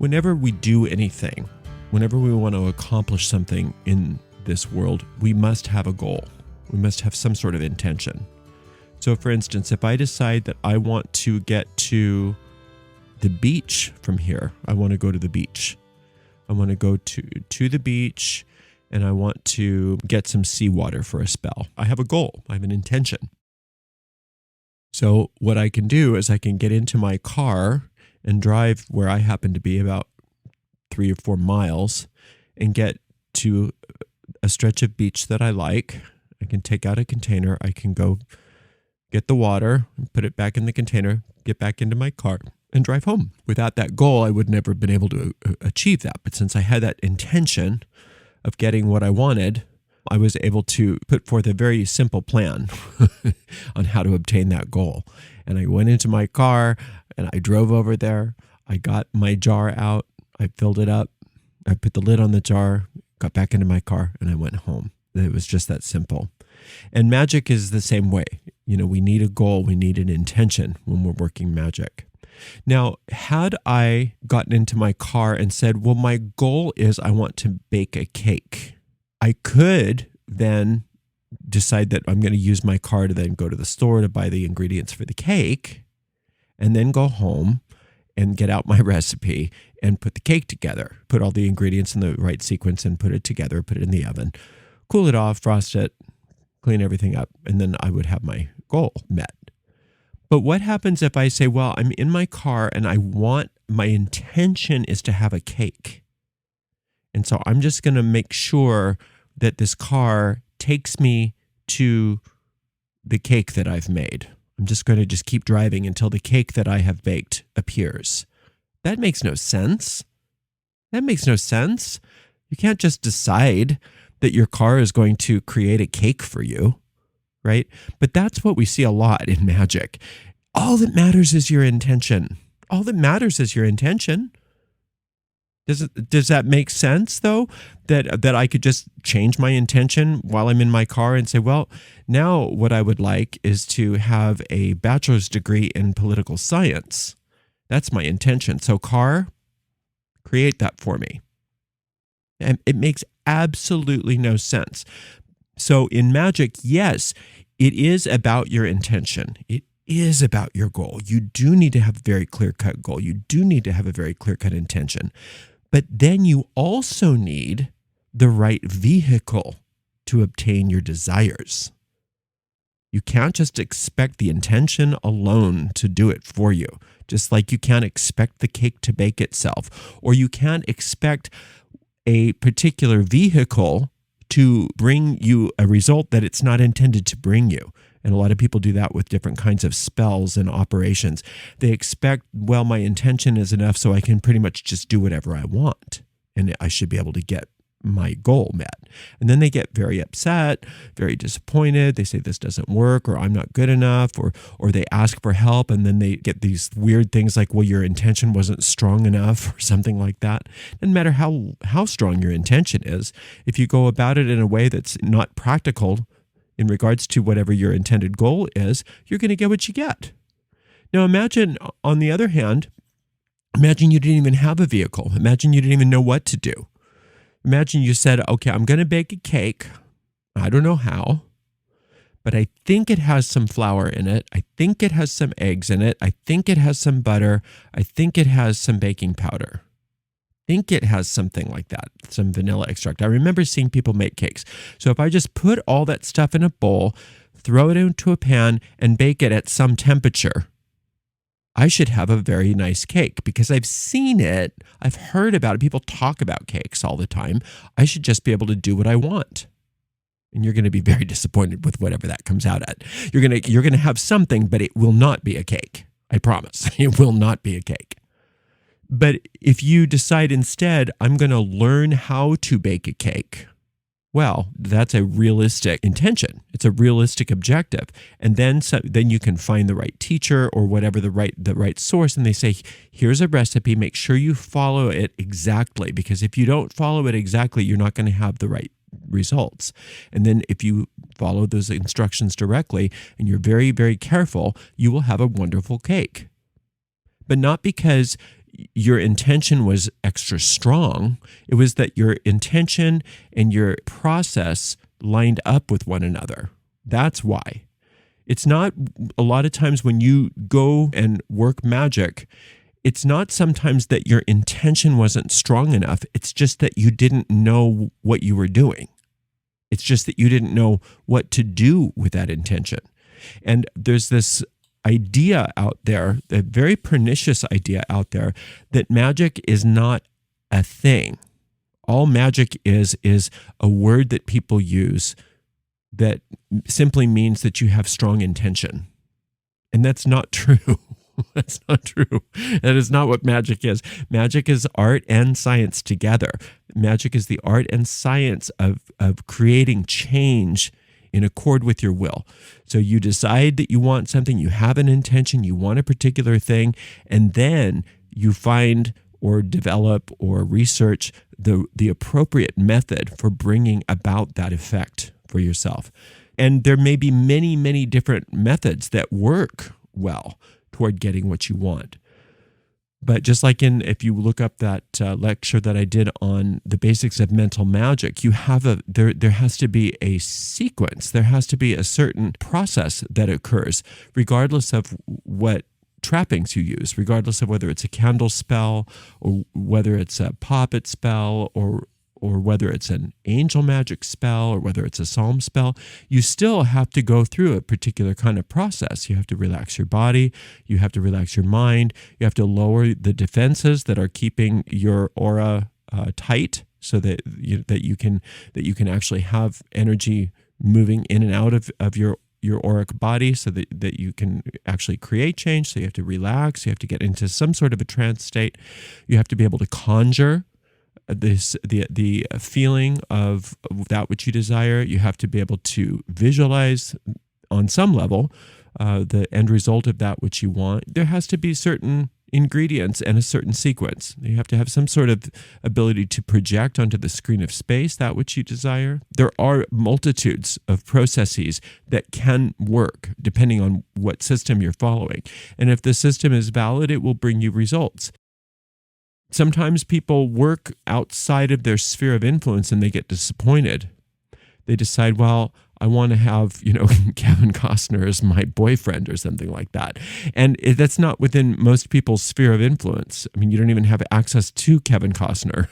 Whenever we do anything, whenever we want to accomplish something in this world, we must have a goal. We must have some sort of intention. So for instance, if I decide that I want to get to the beach from here, I want to go to the beach. I want to go to the beach and I want to get some seawater for a spell. I have a goal. I have an intention. So what I can do is I can get into my car and drive where I happen to be, about 3 or 4 miles, and get to a stretch of beach that I like. I can take out a container. I can go get the water, put it back in the container, get back into my car, and drive home. Without that goal, I would never have been able to achieve that. But since I had that intention of getting what I wanted, I was able to put forth a very simple plan on how to obtain that goal. And I went into my car and I drove over there. I got my jar out. I filled it up. I put the lid on the jar, got back into my car, and I went home. It was just that simple. And magic is the same way. You know, we need a goal. We need an intention when we're working magic. Now, had I gotten into my car and said, well, my goal is I want to bake a cake, I could then decide that I'm going to use my car to then go to the store to buy the ingredients for the cake, and then go home and get out my recipe and put the cake together, put all the ingredients in the right sequence and put it together, put it in the oven, cool it off, frost it, clean everything up, and then I would have my goal met. But what happens if I say, well, I'm in my car and my intention is to have a cake. And so I'm just going to make sure that this car takes me to the cake that I've made. I'm just going to keep driving until the cake that I have baked appears. That makes no sense. That makes no sense. You can't just decide that your car is going to create a cake for you, right? But that's what we see a lot in magic. All that matters is your intention. All that matters is your intention. Does that make sense, though, that I could just change my intention while I'm in my car and say, well, now what I would like is to have a bachelor's degree in political science. That's my intention. So car, create that for me. And it makes absolutely no sense. So in magic, yes, it is about your intention. It is about your goal. You do need to have a very clear-cut goal. You do need to have a very clear-cut intention. But then you also need the right vehicle to obtain your desires. You can't just expect the intention alone to do it for you, just like you can't expect the cake to bake itself, or you can't expect a particular vehicle to bring you a result that it's not intended to bring you. And a lot of people do that with different kinds of spells and operations. They expect, well, my intention is enough so I can pretty much just do whatever I want, and I should be able to get my goal met. And then they get very upset, very disappointed. They say this doesn't work, or I'm not good enough, or they ask for help, and then they get these weird things like, well, your intention wasn't strong enough, or something like that. Doesn't matter how strong your intention is. If you go about it in a way that's not practical in regards to whatever your intended goal is, you're going to get what you get. Now imagine, on the other hand, imagine you didn't even have a vehicle. Imagine you didn't even know what to do. Imagine you said, okay, I'm going to bake a cake. I don't know how, but I think it has some flour in it. I think it has some eggs in it. I think it has some butter. I think it has some baking powder. I think it has something like that, some vanilla extract. I remember seeing people make cakes. So if I just put all that stuff in a bowl, throw it into a pan, and bake it at some temperature, I should have a very nice cake, because I've seen it. I've heard about it. People talk about cakes all the time. I should just be able to do what I want. And you're going to be very disappointed with whatever that comes out at. You're going to have something, but it will not be a cake. I promise. It will not be a cake. But if you decide instead, I'm going to learn how to bake a cake, well, that's a realistic intention. It's a realistic objective. And then you can find the right teacher or whatever, the right source, and they say, here's a recipe, make sure you follow it exactly, because if you don't follow it exactly, you're not going to have the right results. And then if you follow those instructions directly and you're very, very careful, you will have a wonderful cake. But not because your intention was extra strong. It was that your intention and your process lined up with one another. That's why. It's not a lot of times when you go and work magic, it's not sometimes that your intention wasn't strong enough. It's just that you didn't know what you were doing. It's just that you didn't know what to do with that intention. And there's this idea out there, a very pernicious idea out there, that magic is not a thing. All magic is a word that people use that simply means that you have strong intention. And that's not true. That's not true. That is not what magic is. Magic is art and science together. Magic is the art and science of creating change in accord with your will. So you decide that you want something, you have an intention, you want a particular thing, and then you find or develop or research the appropriate method for bringing about that effect for yourself. And there may be many, many different methods that work well toward getting what you want. But just like if you look up that lecture that I did on the basics of mental magic, you have there has to be a sequence. There has to be a certain process that occurs, regardless of what trappings you use, regardless of whether it's a candle spell or whether it's a puppet spell or whether it's an angel magic spell or whether it's a psalm spell, you still have to go through a particular kind of process. You have to relax your body, you have to relax your mind, you have to lower the defenses that are keeping your aura tight, so that you can actually have energy moving in and out of your auric body, so that you can actually create change. So you have to relax, you have to get into some sort of a trance state, you have to be able to conjure the feeling of that which you desire. You have to be able to visualize on some level the end result of that which you want. There has to be certain ingredients and a certain sequence. You have to have some sort of ability to project onto the screen of space that which you desire. There are multitudes of processes that can work depending on what system you're following. And if the system is valid, it will bring you results. Sometimes people work outside of their sphere of influence and they get disappointed. They decide, well, I want to have, Kevin Costner as my boyfriend or something like that. And that's not within most people's sphere of influence. I mean, you don't even have access to Kevin Costner,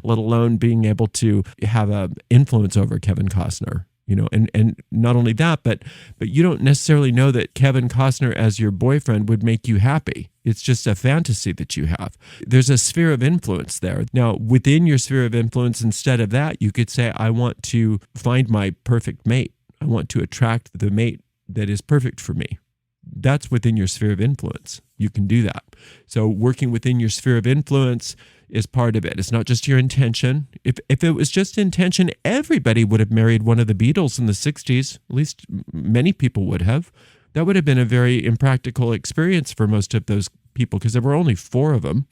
let alone being able to have an influence over Kevin Costner. And not only that, but you don't necessarily know that Kevin Costner as your boyfriend would make you happy. It's just a fantasy that you have. There's a sphere of influence there. Now, within your sphere of influence, instead of that, you could say, I want to find my perfect mate. I want to attract the mate that is perfect for me. That's within your sphere of influence. You can do that. So working within your sphere of influence is part of it. It's not just your intention. If it was just intention, everybody would have married one of the Beatles in the 60s. At least many people would have. That would have been a very impractical experience for most of those people because there were only 4 of them.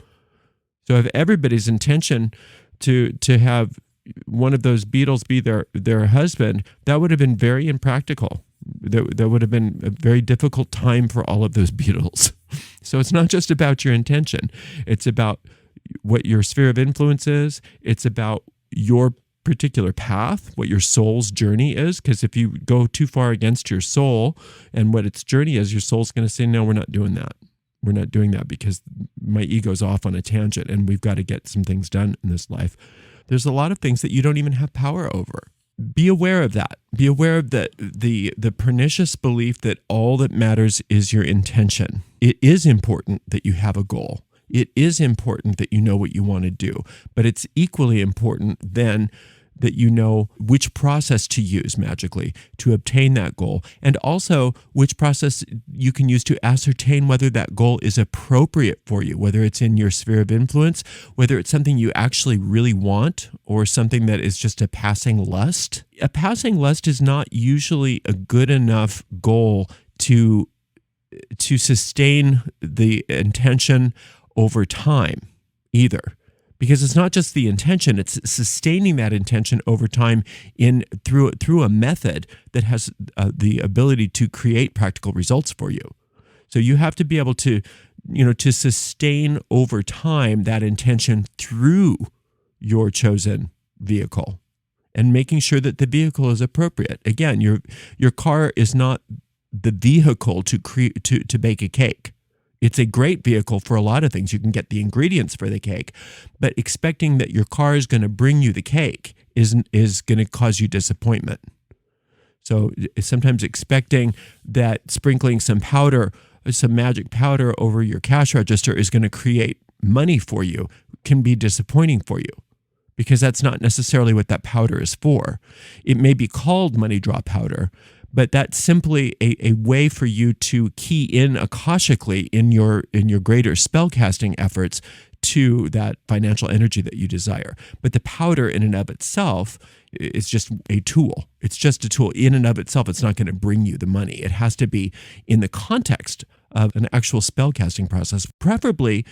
So if everybody's intention to have one of those Beatles be their husband, that would have been very impractical. That would have been a very difficult time for all of those Beatles. So it's not just about your intention. It's about what your sphere of influence is. It's about your particular path, what your soul's journey is. Because if you go too far against your soul and what its journey is, your soul's going to say, no, we're not doing that. We're not doing that because my ego's off on a tangent and we've got to get some things done in this life. There's a lot of things that you don't even have power over. Be aware of that. Be aware of the pernicious belief that all that matters is your intention. It is important that you have a goal. It is important that you know what you want to do, but it's equally important then that you know which process to use magically to obtain that goal, and also which process you can use to ascertain whether that goal is appropriate for you, whether it's in your sphere of influence, whether it's something you actually really want, or something that is just a passing lust. A passing lust is not usually a good enough goal to sustain the intention over time either. Because it's not just the intention, it's sustaining that intention over time through a method that has the ability to create practical results for you. So you have to be able to to sustain over time that intention through your chosen vehicle, and making sure that the vehicle is appropriate. Again, your car is not the vehicle to bake a cake. It's a great vehicle for a lot of things. You can get the ingredients for the cake, but expecting that your car is going to bring you the cake is going to cause you disappointment. So sometimes expecting that sprinkling some powder, some magic powder over your cash register is going to create money for you can be disappointing for you, because that's not necessarily what that powder is for. It may be called money draw powder, but that's simply a way for you to key in akashically in your greater spellcasting efforts to that financial energy that you desire. But the powder in and of itself is just a tool. It's just a tool in and of itself. It's not going to bring you the money. It has to be in the context of an actual spellcasting process, preferably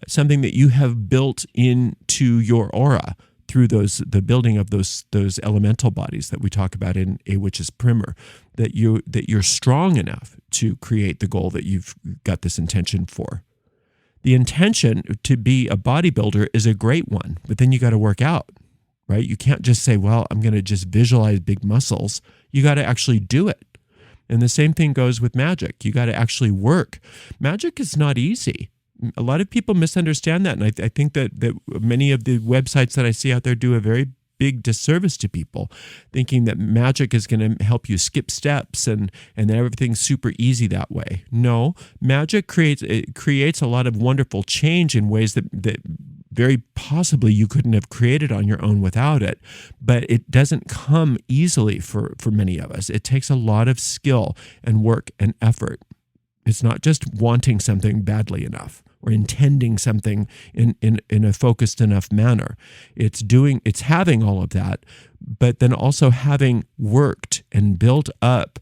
something that you have built into your aura through the building of those elemental bodies that we talk about in A Witch's Primer, that you're strong enough to create the goal that you've got this intention for. The intention to be a bodybuilder is a great one, but then you got to work out, right? You can't just say, well, I'm going to just visualize big muscles. You got to actually do it. And the same thing goes with magic. You got to actually work. Magic is not easy. A lot of people misunderstand that, and I think that many of the websites that I see out there do a very big disservice to people, thinking that magic is going to help you skip steps and that everything's super easy that way. No, magic creates a lot of wonderful change in ways that very possibly you couldn't have created on your own without it, but it doesn't come easily for many of us. It takes a lot of skill and work and effort. It's not just wanting something badly enough or intending something in a focused enough manner. It's having all of that, but then also having worked and built up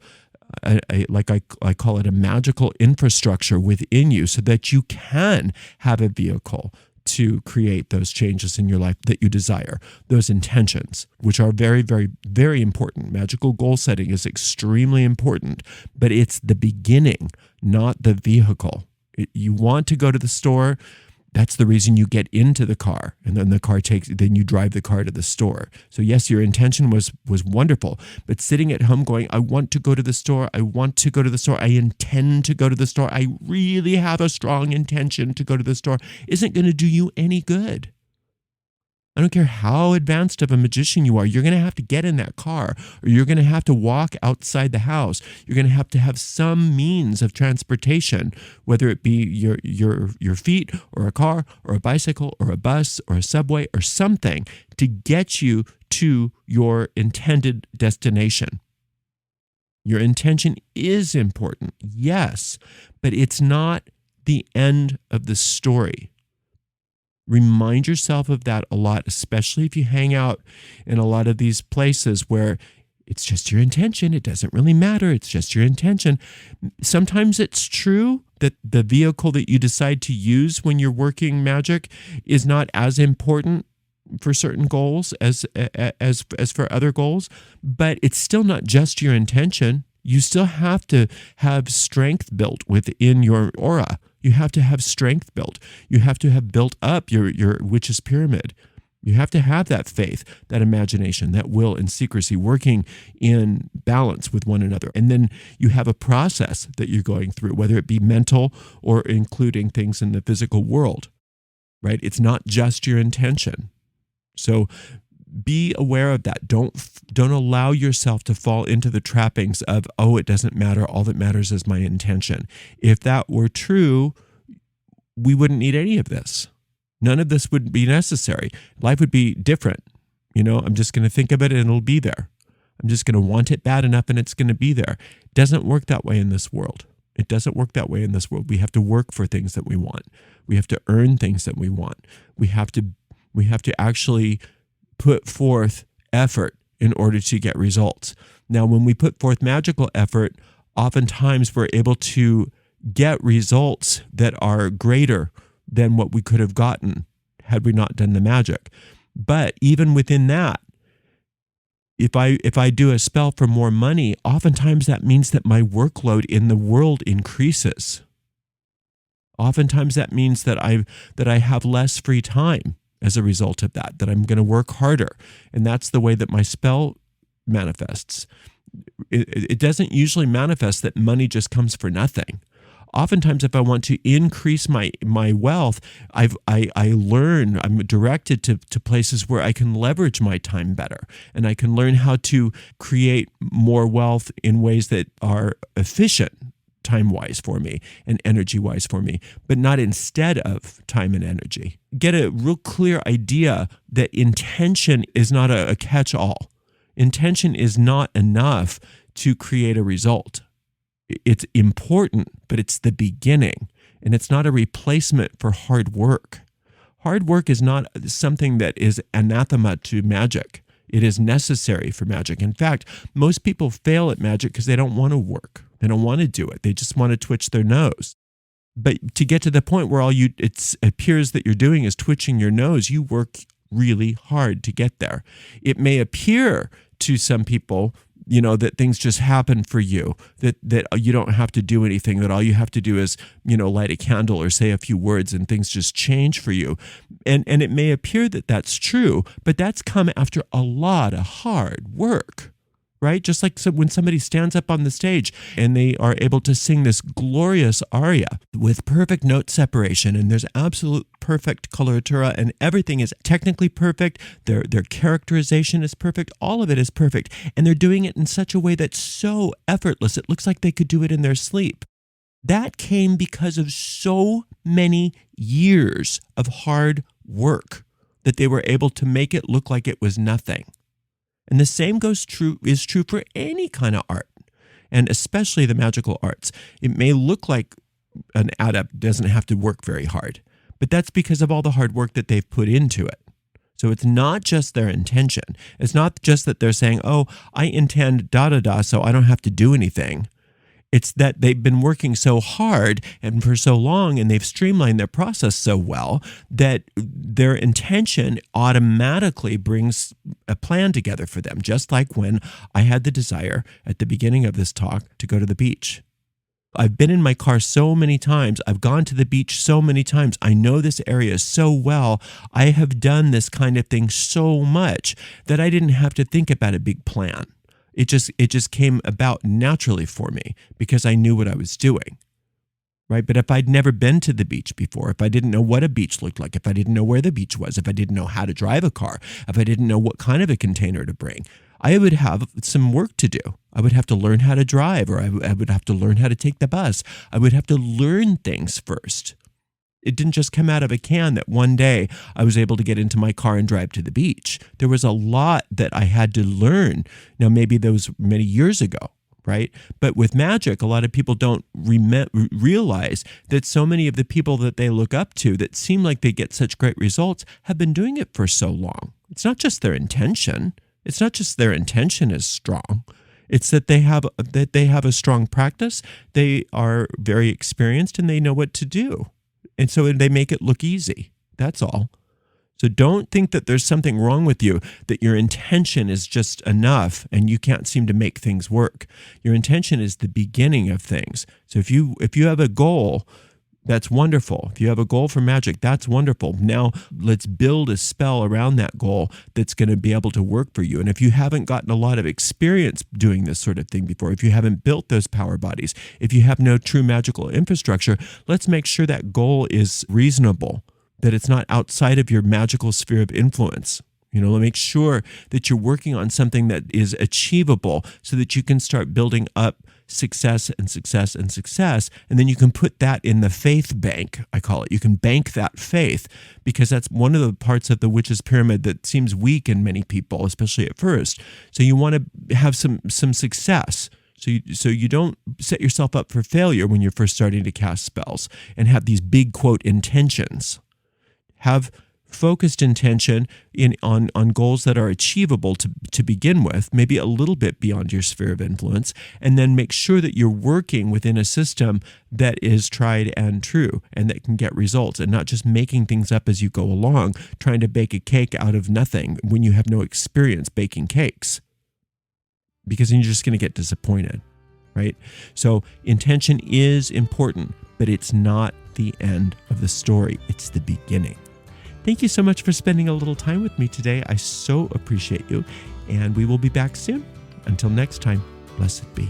like I call it a magical infrastructure within you, so that you can have a vehicle to create those changes in your life that you desire, those intentions, which are very, very, very important. Magical goal setting is extremely important, but it's the beginning, not the vehicle. You want to go to the store. That's the reason you get into the car, and then then you drive the car to the store. So yes, your intention was wonderful, but sitting at home going, I want to go to the store. I want to go to the store. I intend to go to the store. I really have a strong intention to go to the store, isn't going to do you any good. I don't care how advanced of a magician you are. You're going to have to get in that car, or you're going to have to walk outside the house. You're going to have some means of transportation, whether it be your feet or a car or a bicycle or a bus or a subway or something to get you to your intended destination. Your intention is important, yes, but it's not the end of the story. Remind yourself of that a lot, especially if you hang out in a lot of these places where it's just your intention. It doesn't really matter. It's just your intention. Sometimes it's true that the vehicle that you decide to use when you're working magic is not as important for certain goals as for other goals, but it's still not just your intention. You still have to have strength built within your aura. You have to have strength built. You have to have built up your witch's pyramid. You have to have that faith, that imagination, that will and secrecy working in balance with one another. And then you have a process that you're going through, whether it be mental or including things in the physical world, right? It's not just your intention. So be aware of that. Don't allow yourself to fall into the trappings of, oh, it doesn't matter. All that matters is my intention. If that were true, we wouldn't need any of this. None of this would be necessary. Life would be different. I'm just going to think of it and it'll be there. I'm just going to want it bad enough and it's going to be there. It doesn't work that way in this world. It doesn't work that way in this world. We have to work for things that we want. We have to earn things that we want. We have to actually put forth effort in order to get results. Now, when we put forth magical effort, oftentimes we're able to get results that are greater than what we could have gotten had we not done the magic. But even within that, if I do a spell for more money, oftentimes that means that my workload in the world increases. Oftentimes that means that I have less free time as a result of that I'm going to work harder. And that's the way that my spell manifests. It doesn't usually manifest that money just comes for nothing. Oftentimes, if I want to increase my wealth, I learn, I'm directed to places where I can leverage my time better, and I can learn how to create more wealth in ways that are efficient time-wise for me and energy-wise for me, but not instead of time and energy. Get a real clear idea that intention is not a catch-all. Intention is not enough to create a result. It's important, but it's the beginning, and it's not a replacement for hard work. Hard work is not something that is anathema to magic. It is necessary for magic. In fact, most people fail at magic because they don't want to work. They don't want to do it. They just want to twitch their nose. But to get to the point where it appears that you're doing is twitching your nose, you work really hard to get there. It may appear to some people, that things just happen for you, that you don't have to do anything, that all you have to do is, light a candle or say a few words and things just change for you. And it may appear that that's true, but that's come after a lot of hard work, right? Just like when somebody stands up on the stage and they are able to sing this glorious aria with perfect note separation, and there's absolute perfect coloratura, and everything is technically perfect. Their characterization is perfect. All of it is perfect. And they're doing it in such a way that's so effortless. It looks like they could do it in their sleep. That came because of so many years of hard work that they were able to make it look like it was nothing. And the same is true for any kind of art, and especially the magical arts. It may look like an adept doesn't have to work very hard, but that's because of all the hard work that they've put into it. So it's not just their intention. It's not just that they're saying, oh, I intend da-da-da, so I don't have to do anything. It's that they've been working so hard and for so long, and they've streamlined their process so well that their intention automatically brings a plan together for them. Just like when I had the desire at the beginning of this talk to go to the beach. I've been in my car so many times. I've gone to the beach so many times. I know this area so well. I have done this kind of thing so much that I didn't have to think about a big plan. It just came about naturally for me because I knew what I was doing, right? But if I'd never been to the beach before, if I didn't know what a beach looked like, if I didn't know where the beach was, if I didn't know how to drive a car, if I didn't know what kind of a container to bring, I would have some work to do. I would have to learn how to drive, or I would have to learn how to take the bus. I would have to learn things first. It didn't just come out of a can that one day I was able to get into my car and drive to the beach. There was a lot that I had to learn. Now, maybe that was many years ago, right? But with magic, a lot of people don't realize that so many of the people that they look up to that seem like they get such great results have been doing it for so long. It's not just their intention. It's not just their intention is strong. It's that they have a strong practice. They are very experienced and they know what to do. And so they make it look easy. That's all. So don't think that there's something wrong with you, that your intention is just enough and you can't seem to make things work. Your intention is the beginning of things. So if you have a goal, that's wonderful. If you have a goal for magic, that's wonderful. Now let's build a spell around that goal that's going to be able to work for you. And if you haven't gotten a lot of experience doing this sort of thing before, if you haven't built those power bodies, if you have no true magical infrastructure, let's make sure that goal is reasonable, that it's not outside of your magical sphere of influence. Make sure that you're working on something that is achievable so that you can start building up success and success and success. And then you can put that in the faith bank, I call it. You can bank that faith, because that's one of the parts of the witch's pyramid that seems weak in many people, especially at first. So you want to have some success. So you don't set yourself up for failure when you're first starting to cast spells and have these big, quote, intentions. Have focused intention on goals that are achievable to begin with, maybe a little bit beyond your sphere of influence, and then make sure that you're working within a system that is tried and true and that can get results, and not just making things up as you go along, trying to bake a cake out of nothing when you have no experience baking cakes, because then you're just going to get disappointed, right? So intention is important, but it's not the the end of the story. It's the beginning. Thank you so much for spending a little time with me today. I so appreciate you, and we will be back soon. Until next time, blessed be.